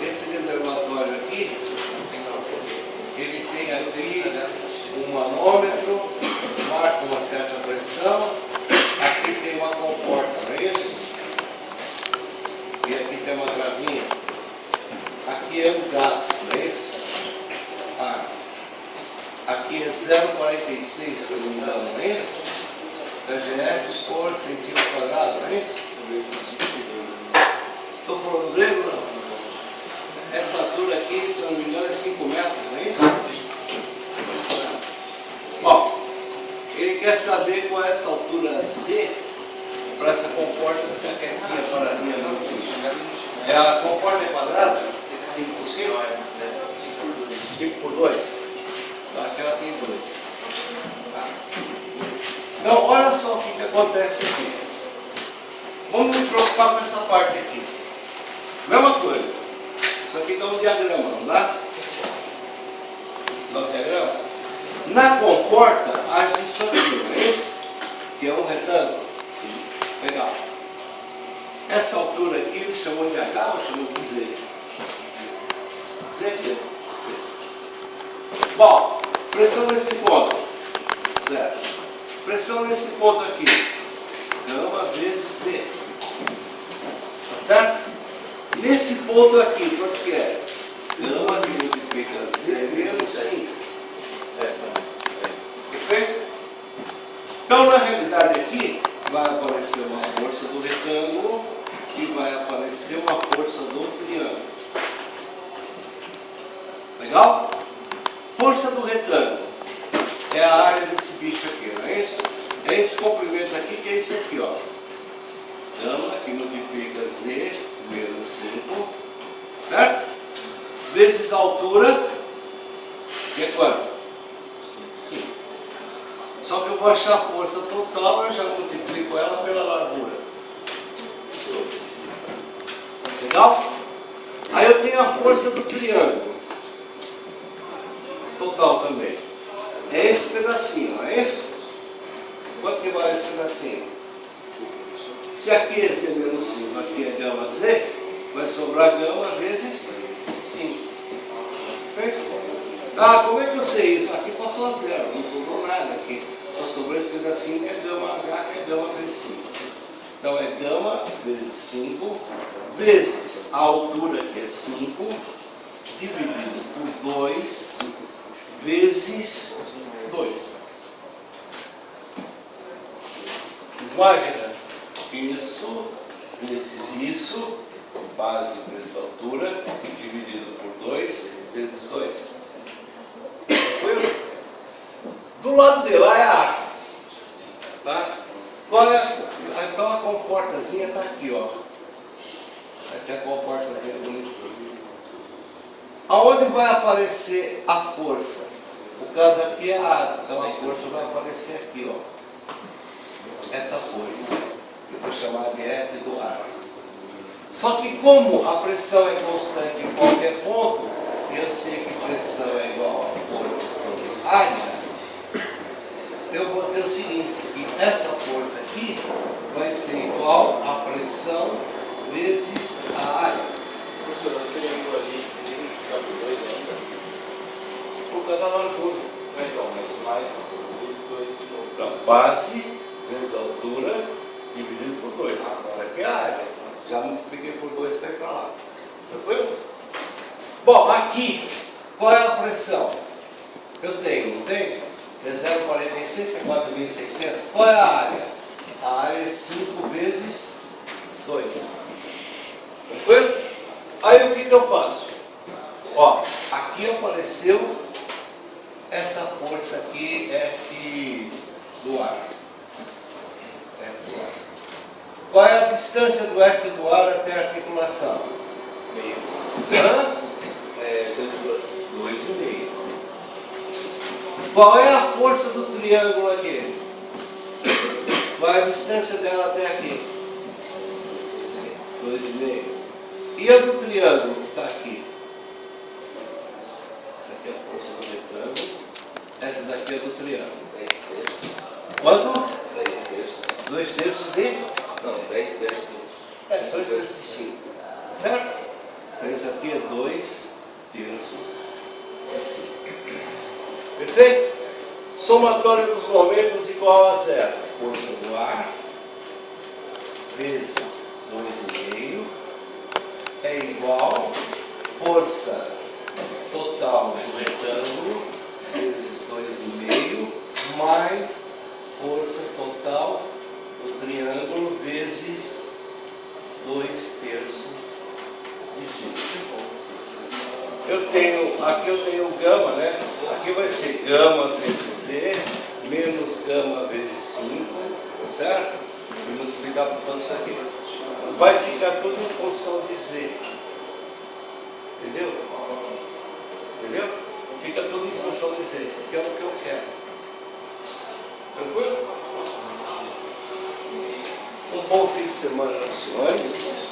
esse reservatório aqui, ele tem aqui um manômetro, marca uma certa pressão, aqui tem uma comporta, não é isso? E aqui tem uma gravinha. Aqui é o gás, não é isso? Ah, aqui é 0,46, se eu não me engano, não é isso? PGF por centímetro quadrado, não é isso? Estou falando grego, não? Essa altura aqui, se eu não me engano, é 5 metros, não é isso? Sim. Bom, ele quer saber qual é essa altura C para essa comporta ficar quietinha, paradinha no piso. A comporta é quadrada? 5 por 5? 5 por 2? Aqui ela tem 2. Tá. Então, olha só o que acontece aqui. Vamos me preocupar com essa parte aqui. Mesma coisa. Isso aqui dá um diagrama, não dá? Dá um diagrama? Na comporta, age isso aqui, não é isso? Que é um retângulo. Sim. Legal. Essa altura aqui ele chamou de H ou chamou de Z? Z. Bom, pressão nesse ponto. Certo. Pressão nesse ponto aqui. Gama vezes Z. Tá certo? Nesse ponto aqui, quanto que é? Gama que multiplica Z menos 5. Perfeito? Então, na realidade aqui, vai aparecer uma força do retângulo e vai aparecer uma força do triângulo. Legal? Força do retângulo é a área desse bicho aqui, não é isso? É esse comprimento aqui que é isso aqui, ó. Gama que multiplica Z menos 5, certo? Vezes a altura, que é quanto? 5. Só que eu vou achar a força total, eu já multiplico ela pela largura. 2. Legal? Aí eu tenho a força do triângulo. Total também. É esse pedacinho, não é isso? Quanto que vale esse pedacinho? Se aqui é Z menos 5, aqui é gama Z, vai sobrar gama vezes 5. Perfeito? Ah, como é que eu sei isso? Aqui passou a zero, não sobrou nada aqui. Só sobrou esse pedacinho que é gama H, que é gama vezes 5. Então é gama vezes 5, vezes a altura que é 5, dividido por 2, vezes 2. Imagina, isso, vezes isso, base vezes altura, dividido por 2, vezes 2. Do lado de lá é a área. Tá? Então a comportazinha está aqui, ó. Aqui a comportazinha bonitinha. Aonde vai aparecer a força? O caso aqui é a área. Então a força vai aparecer aqui, ó. Essa força. Eu vou chamar de F do ar. Só que como a pressão é constante em qualquer ponto, eu sei que pressão é igual a força sobre área, eu vou ter o seguinte, que essa força aqui vai ser igual a pressão vezes a área. Professor, o triângulo ali, tem que ficar por 2 ainda? Por causa da largura. Então, mas mais 2 de novo. Então, base vezes altura dividido por 2. Isso aqui é a área. Já multipliquei por 2 para ir para lá. Tranquilo? Bom, aqui, qual é a pressão? Eu tenho, não tenho? É 0,46, que é 4.600. Qual é a área? A área é 5 vezes 2. Tranquilo? Aí o que eu faço? Ó, aqui apareceu essa força aqui, F do ar. F do ar. Qual é a distância do F do ar até a articulação? Meio. Hã? 2,5. Qual é a força do triângulo aqui? Qual é a distância dela até aqui? 2,5. E a do triângulo que está aqui? Essa aqui é a força do retângulo. Essa daqui é do triângulo. 10 terços. Quanto? 10 terços. 2 terços de? Não, 10 terços. 2 terços de 5. Certo? Então isso aqui é 2 terços de 5. Perfeito? Somatório dos momentos igual a zero. Força do ar vezes 2,5 é igual força total do retângulo vezes 2,5 mais força total do triângulo vezes 2 terços de 5. Aqui eu tenho gama, né? Aqui vai ser gama vezes Z menos gama vezes 5, certo? E multiplicar por quanto isso aqui. Vai ficar tudo em função de Z. Entendeu? Entendeu? Fica tudo em função de Z, que é o que eu quero. Tranquilo? Um bom fim de semana, senhores.